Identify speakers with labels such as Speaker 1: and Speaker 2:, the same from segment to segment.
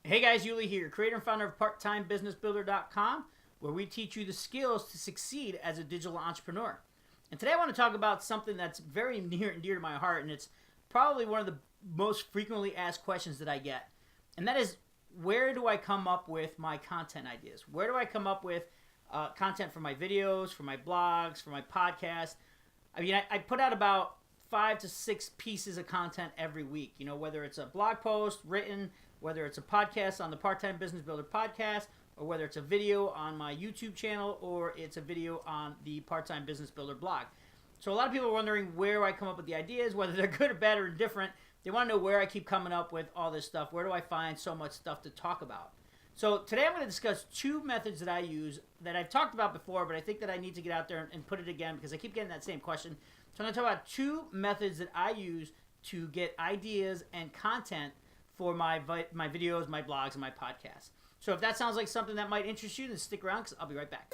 Speaker 1: Hey guys, Yuli here, creator and founder of PartTimeBusinessBuilder.com, where we teach you the skills to succeed as a digital entrepreneur. And today I want to talk about something that's very near and dear to my heart, and it's probably one of the most frequently asked questions that I get. And that is, where do I come up with my content ideas? Where do I come up with content for my videos, for my blogs, for my podcast? I mean, I put out about 5 to 6 pieces of content every week, you know, whether it's a blog post written, whether it's a podcast on the Part-Time Business Builder podcast, or whether it's a video on my YouTube channel, or it's a video on the Part-Time Business Builder blog. So a lot of people are wondering where I come up with the ideas, whether they're good or bad or indifferent. They want to know where I keep coming up with all this stuff. Where do I find so much stuff to talk about? So today I'm going to discuss 2 methods that I use that I've talked about before, but I think that I need to get out there and put it again because I keep getting that same question. So I'm going to talk about 2 methods that I use to get ideas and content for my videos, my blogs, and my podcasts. So if that sounds like something that might interest you, then stick around because I'll be right back.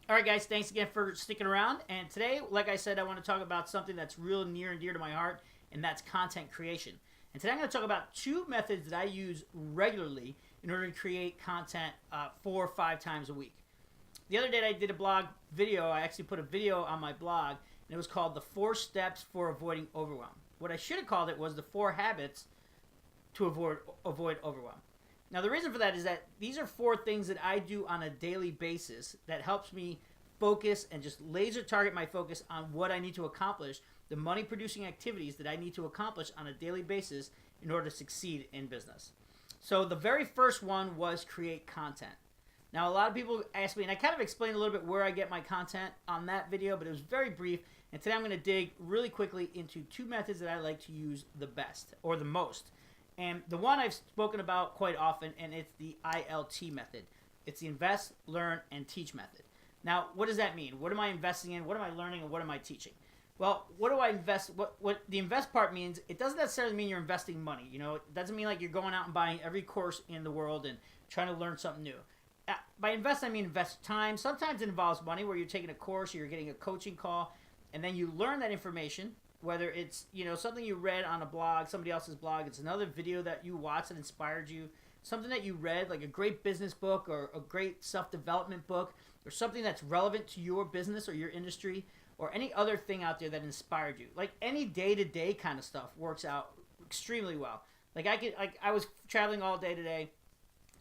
Speaker 1: All right, guys, thanks again for sticking around. And today, like I said, I want to talk about something that's real near and dear to my heart, and that's content creation. And today I'm going to talk about 2 methods that I use regularly in order to create content 4 or 5 times a week. The other day I did a blog video. I actually put a video on my blog, and it was called The 4 Steps for Avoiding Overwhelm. What I should have called it was The 4 Habits to Avoid Overwhelm. Now, the reason for that is that these are 4 things that I do on a daily basis that helps me focus and just laser target my focus on what I need to accomplish, the money-producing activities that I need to accomplish on a daily basis in order to succeed in business. So the very first one was create content. Now, a lot of people ask me, and I kind of explained a little bit where I get my content on that video, but it was very brief. And today I'm going to dig really quickly into 2 methods that I like to use the best or the most. And the one I've spoken about quite often, and it's the ILT method. It's the invest, learn, and teach method. Now, what does that mean? What am I investing in? What am I learning? And what am I teaching? Well, what do I invest? What the invest part means, it doesn't necessarily mean you're investing money. You know, it doesn't mean like you're going out and buying every course in the world and trying to learn something new. By invest, I mean invest time. Sometimes it involves money where you're taking a course or you're getting a coaching call, and then you learn that information, whether it's, you know, something you read on a blog, somebody else's blog, it's another video that you watched that inspired you, something that you read, like a great business book or a great self-development book, or something that's relevant to your business or your industry, or any other thing out there that inspired you. Like any day-to-day kind of stuff works out extremely well. Like I was traveling all day today.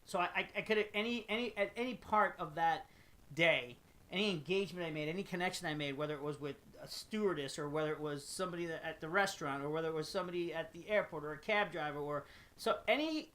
Speaker 1: So I could at any part of that day, any engagement I made, any connection I made, whether it was with a stewardess or whether it was somebody at the restaurant or whether it was somebody at the airport or a cab driver, or so any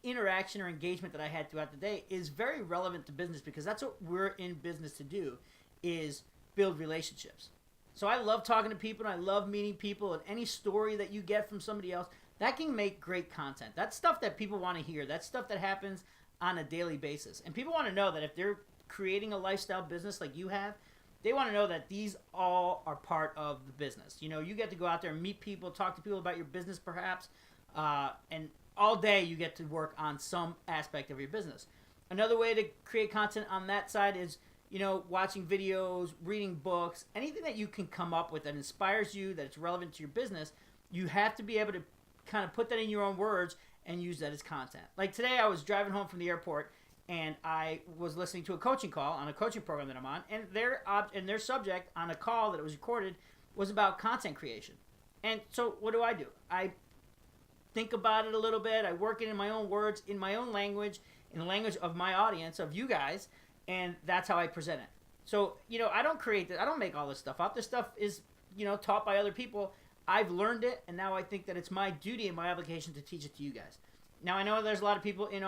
Speaker 1: interaction or engagement that I had throughout the day is very relevant to business because that's what we're in business to do, is build relationships. So I love talking to people and I love meeting people, and any story that you get from somebody else, that can make great content. That's stuff that people want to hear. That's stuff that happens on a daily basis. And people want to know that if they're creating a lifestyle business like you have, they want to know that these all are part of the business. You know, you get to go out there and meet people, talk to people about your business perhaps, and all day you get to work on some aspect of your business. Another way to create content on that side is, you know, watching videos, reading books, anything that you can come up with that inspires you, that's relevant to your business. You have to be able to kind of put that in your own words and use that as content. Like today I was driving home from the airport and I was listening to a coaching call on a coaching program that I'm on, and their subject on a call that it was recorded was about content creation. And so what do? I think about it a little bit. I work it in my own words, in my own language, in the language of my audience, of you guys, and that's how I present it. So, you know, I don't create this. I don't make all this stuff up. This stuff is, you know, taught by other people. I've learned it, and now I think that it's my duty and my obligation to teach it to you guys. Now, I know there's a lot of people in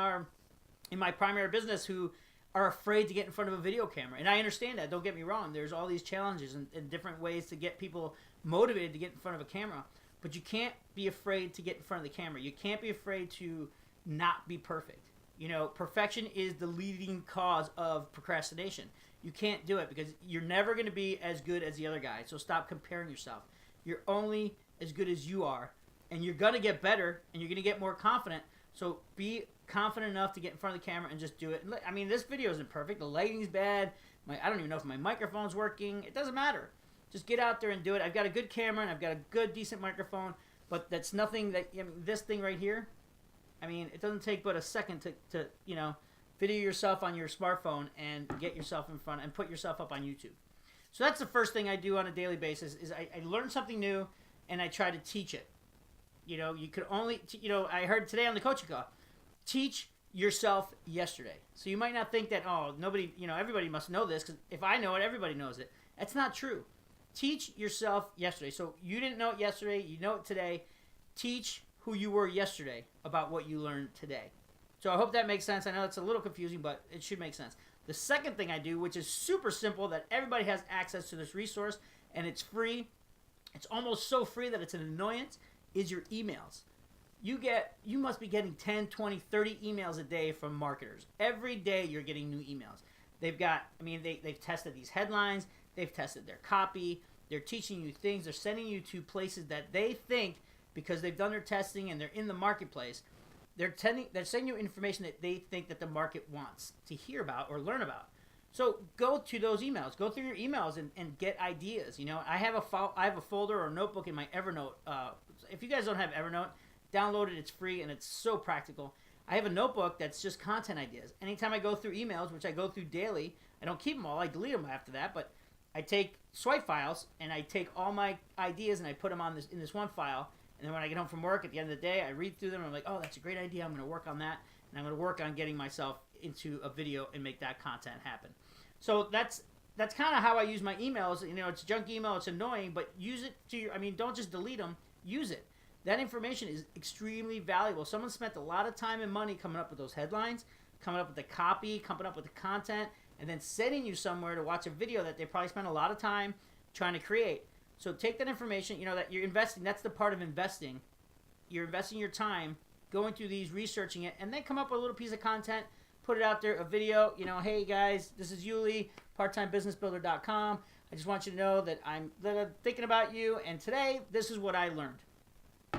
Speaker 1: my primary business who are afraid to get in front of a video camera, and I understand that. Don't get me wrong. There's all these challenges and different ways to get people motivated to get in front of a camera, but you can't be afraid to get in front of the camera. You can't be afraid to not be perfect. You know, perfection is the leading cause of procrastination. You can't do it because you're never going to be as good as the other guy, so stop comparing yourself. You're only as good as you are, and you're going to get better, and you're going to get more confident. So be confident enough to get in front of the camera and just do it. I mean, this video isn't perfect. The lighting's bad. I don't even know if my microphone's working. It doesn't matter. Just get out there and do it. I've got a good camera and I've got a good, decent microphone, but that's nothing that, I mean, this thing right here, I mean, it doesn't take but a second to you know, video yourself on your smartphone and get yourself in front and put yourself up on YouTube. So that's the first thing I do on a daily basis is I learn something new and I try to teach it. You know, you could only, you know, I heard today on the coaching call, teach yourself yesterday. So you might not think that, oh, nobody, you know, everybody must know this because if I know it, everybody knows it. That's not true. Teach yourself yesterday. So you didn't know it yesterday, you know it today. Teach who you were yesterday about what you learned today. So I hope that makes sense. I know it's a little confusing, but it should make sense. The second thing I do, which is super simple, that everybody has access to this resource, and it's free. It's almost so free that it's an annoyance, is your emails. You must be getting 10, 20, 30 emails a day from marketers. Every day you're getting new emails. They've got, I mean, they've tested these headlines. They've tested their copy. They're teaching you things. They're sending you to places that they think, because they've done their testing and they're in the marketplace, they're sending you information that they think that the market wants to hear about or learn about. So go to those emails. Go through your emails and get ideas. You know, I have a folder or notebook in my Evernote. If you guys don't have Evernote, download it. It's free and it's so practical. I have a notebook that's just content ideas. Anytime I go through emails, which I go through daily, I don't keep them all. I delete them after that, but I take swipe files and I take all my ideas and I put them on in this one file. And then when I get home from work at the end of the day, I read through them and I'm like, oh, that's a great idea. I'm going to work on that. And I'm going to work on getting myself into a video and make that content happen. So that's kind of how I use my emails. You know, it's junk email. It's annoying, but use it to your, I mean, don't just delete them. Use it. That information is extremely valuable. Someone spent a lot of time and money coming up with those headlines, coming up with the copy, coming up with the content, and then sending you somewhere to watch a video that they probably spent a lot of time trying to create. So take that information, you know, that you're investing. That's the part of investing. You're investing your time going through these, researching it, and then come up with a little piece of content, put it out there, a video, you know, hey guys, this is Yuli, parttimebusinessbuilder.com. I just want you to know that I'm thinking about you, and today, this is what I learned.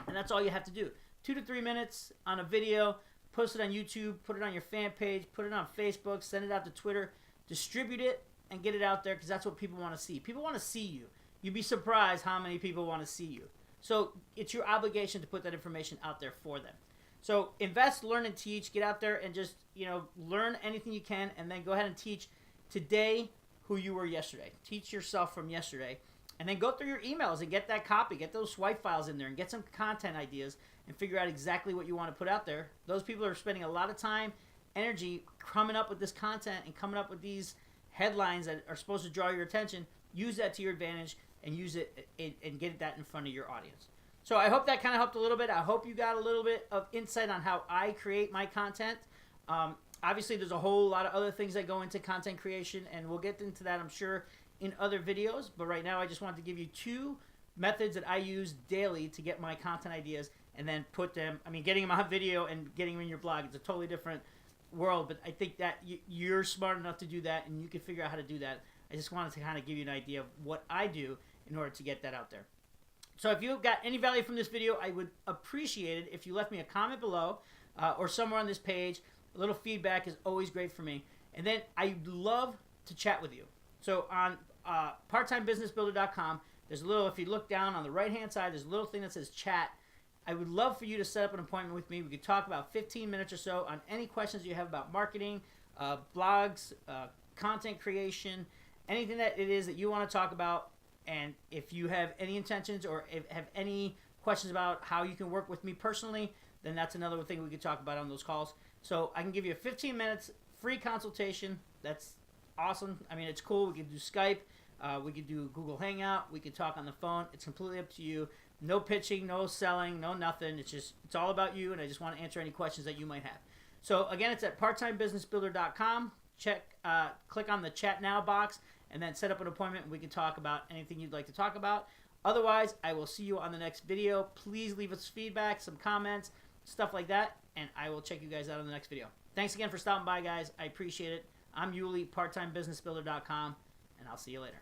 Speaker 1: And that's all you have to do. 2 to 3 minutes on a video, post it on YouTube, put it on your fan page, put it on Facebook, send it out to Twitter, distribute it, and get it out there because that's what people want to see. People want to see you. You'd be surprised how many people want to see you. So it's your obligation to put that information out there for them. So invest, learn, and teach. Get out there and just, you know, learn anything you can, and then go ahead and teach today who you were yesterday. Teach yourself from yesterday. And then go through your emails and get that copy. Get those swipe files in there and get some content ideas and figure out exactly what you want to put out there. Those people are spending a lot of time, energy coming up with this content and coming up with these headlines that are supposed to draw your attention. Use that to your advantage and use it and get that in front of your audience. So I hope that kind of helped a little bit. I hope you got a little bit of insight on how I create my content. Obviously, there's a whole lot of other things that go into content creation, and we'll get into that, I'm sure, in other videos. But right now, I just wanted to give you 2 methods that I use daily to get my content ideas and then put them, I mean, getting them on video and getting them in your blog. It's a totally different world, but I think that you're smart enough to do that, and you can figure out how to do that. I just wanted to kind of give you an idea of what I do in order to get that out there. So if you got any value from this video, I would appreciate it if you left me a comment below or somewhere on this page. A little feedback is always great for me. And then I'd love to chat with you. So on parttimebusinessbuilder.com, there's a little, if you look down on the right-hand side, there's a little thing that says chat. I would love for you to set up an appointment with me. We could talk about 15 minutes or so on any questions you have about marketing, blogs, content creation, anything that it is that you want to talk about. And if you have any intentions or have any questions about how you can work with me personally, then that's another thing we could talk about on those calls. So I can give you a 15 minutes free consultation. That's awesome. I mean, it's cool. We could do Skype. We could do Google Hangout. We could talk on the phone. It's completely up to you. No pitching, no selling, no nothing. It's all about you, and I just want to answer any questions that you might have. So again, it's at parttimebusinessbuilder.com. Click on the chat now box, and then set up an appointment, and we can talk about anything you'd like to talk about. Otherwise, I will see you on the next video. Please leave us feedback, some comments, stuff like that, and I will check you guys out on the next video. Thanks again for stopping by, guys. I appreciate it. I'm Yuli, parttimebusinessbuilder.com, and I'll see you later.